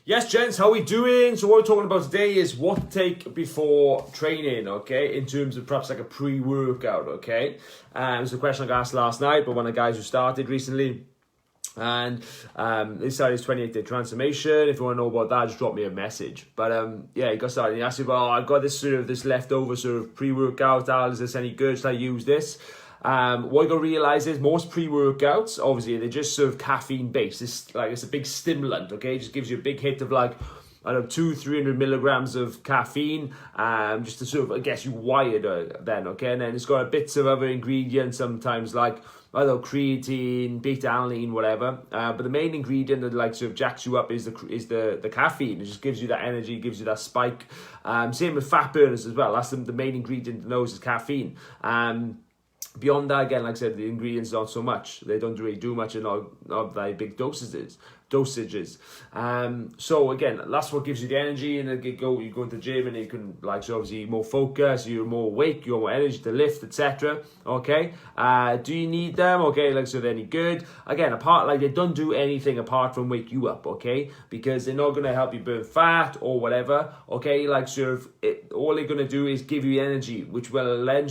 Yes, gents, how we doing? So what we're talking about today is what to take before training, okay? In terms of perhaps like a pre-workout, okay? It was a question I got asked last night by one of the guys who started recently. And this started his 28-day transformation. If you want to know about that, just drop me a message. But yeah, he got started. He asked me, well, I've got this leftover pre-workout. Is this any good? Should I use this? What you gotta realize is most pre-workouts, obviously, they're just caffeine based. It's a big stimulant, okay? It just gives you a big hit of 200-300 milligrams of caffeine, just to get you wired then, okay? And then it's got bits of other ingredients, sometimes creatine, beta-alanine, whatever. But the main ingredient that jacks you up is the caffeine. It just gives you that energy, gives you that spike. Same with fat burners as well. That's the main ingredient in those is caffeine. Beyond that, again, like I said, the ingredients not so much. They don't really do much in not very big dosages. So again, that's what gives you the energy, and you go into the gym and you can obviously more focus, you're more awake, you're more energy to lift, etc. Okay. Do you need them? Okay, so they're any good? Again, they don't do anything apart from wake you up, okay? Because they're not gonna help you burn fat or whatever. Okay, all they're gonna do is give you energy, which will then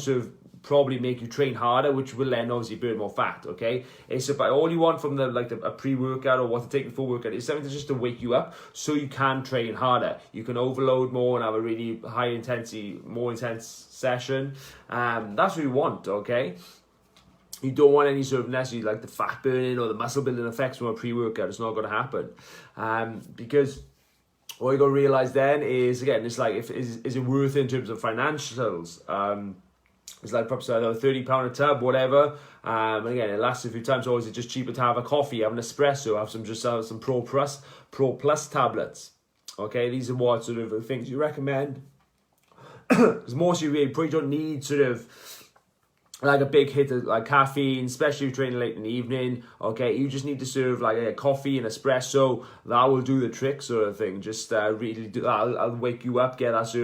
probably make you train harder, which will then obviously burn more fat, okay? It's about all you want from a pre-workout or what to take before workout is something just to wake you up so you can train harder. You can overload more and have a really high intensity, more intense session. That's what you want, okay? You don't want any necessarily the fat burning or the muscle building effects from a pre-workout. It's not going to happen. Because all you got to realize then is, again, it's is it worth it in terms of financials? It's perhaps a £30 a tub, whatever. And again, it lasts a few times. Or is it just cheaper to have a coffee, have an espresso, have some Pro Plus tablets? Okay, these are what things you recommend. Because most of you probably don't need a big hit of caffeine, especially if you're training late in the evening. Okay, you just need to a coffee and espresso. That will do the trick, thing. Just really do that. I'll wake you up, get that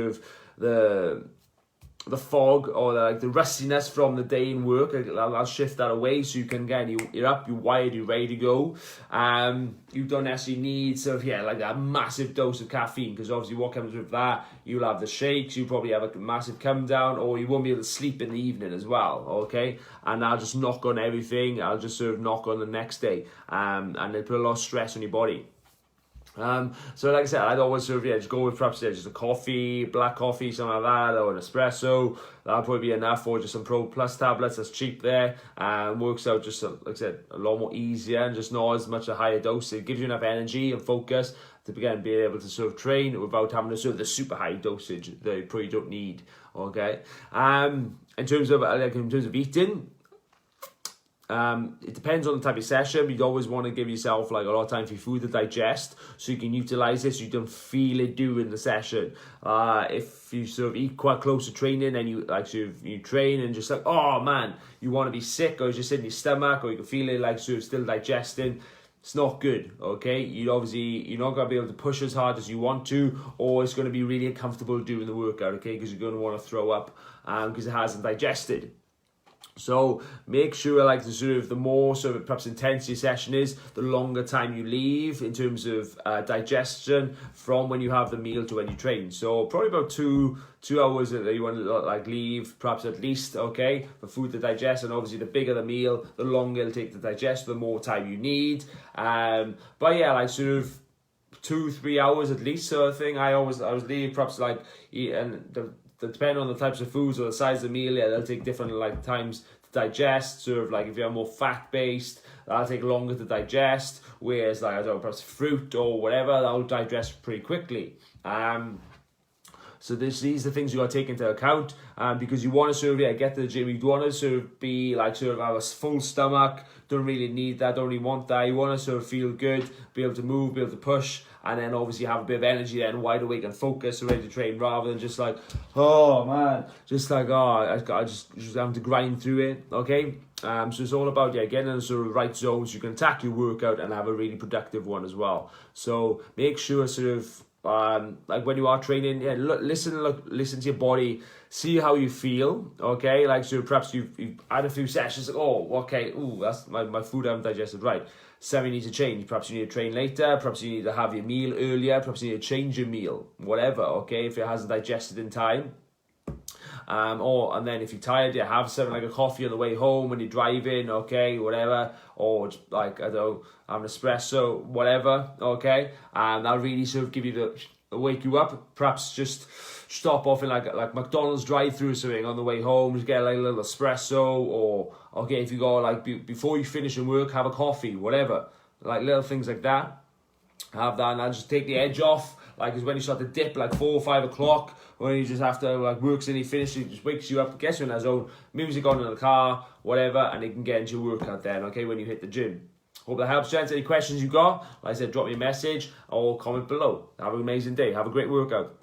the fog or the rustiness from the day in work. I'll shift that away so you can you're up, you're wired, you're ready to go. You don't necessarily need a massive dose of caffeine, because obviously what comes with that, you'll have the shakes, you'll probably have a massive come down, or you won't be able to sleep in the evening as well, okay? And I'll just knock on everything. I'll just knock on the next day, and they put a lot of stress on your body. So like I said, I'd always just go with perhaps just a coffee, black coffee, something like that, or an espresso. That'll probably be enough, or just some Pro Plus tablets. That's cheap there, and works out just like I said, a lot more easier and just not as much a higher dose. It gives you enough energy and focus to be able to train without having the super high dosage that you probably don't need. Okay, in terms of eating. It depends on the type of session. You'd always want to give yourself a lot of time for your food to digest, so you can utilize this so you don't feel it during the session. If you eat quite close to training and you train and just oh man, you want to be sick, or it's just in your stomach, or you can feel it still digesting, it's not good, okay? You're not going to be able to push as hard as you want to, or it's going to be really uncomfortable during the workout, okay? Because you're going to want to throw up because it hasn't digested. So make sure the more perhaps intense your session is, the longer time you leave in terms of digestion from when you have the meal to when you train. So probably about two hours that you want to leave, perhaps at least, okay, for food to digest. And obviously the bigger the meal, the longer it'll take to digest, the more time you need. But yeah, 2-3 hours at least thing. I was leave perhaps depending on the types of foods or the size of the meal, they'll take different times to digest. If you're more fat based, that'll take longer to digest. Whereas perhaps fruit or whatever, that'll digest pretty quickly. So these are things you got to take into account, because you want to get to the gym. You want to be have a full stomach. Don't really need that. Don't really want that. You want to feel good, be able to move, be able to push, and then obviously have a bit of energy then, wide awake and focused, ready to train, rather than just oh man, I just having to grind through it. Okay. So it's all about getting in the right zone so you can attack your workout and have a really productive one as well. So make sure when you are training, listen to your body, see how you feel, okay? Perhaps you've had a few sessions, that's my food I haven't digested right. something you need to change. Perhaps you need to train later, perhaps you need to have your meal earlier, perhaps you need to change your meal, whatever, okay, if it hasn't digested in time. And then if you're tired, you have something like a coffee on the way home when you're driving, okay, whatever, or like, I don't know, have an espresso, whatever, okay, and that'll really sort of give you wake you up. Perhaps just stop off in like McDonald's drive-through or something on the way home, just get like a little espresso, or okay, if you go like before you finish your work, have a coffee, whatever, like little things like that. Have that, and I'll just take the edge off. Like, is when you start to dip, like 4 or 5 o'clock, when you just have to like works and he finishes, it just wakes you up, gets you in that zone, music on in the car, whatever, and you can get into your workout then, okay, when you hit the gym. Hope that helps, gents. Any questions you got, like I said, drop me a message or comment below. Have an amazing day. Have a great workout.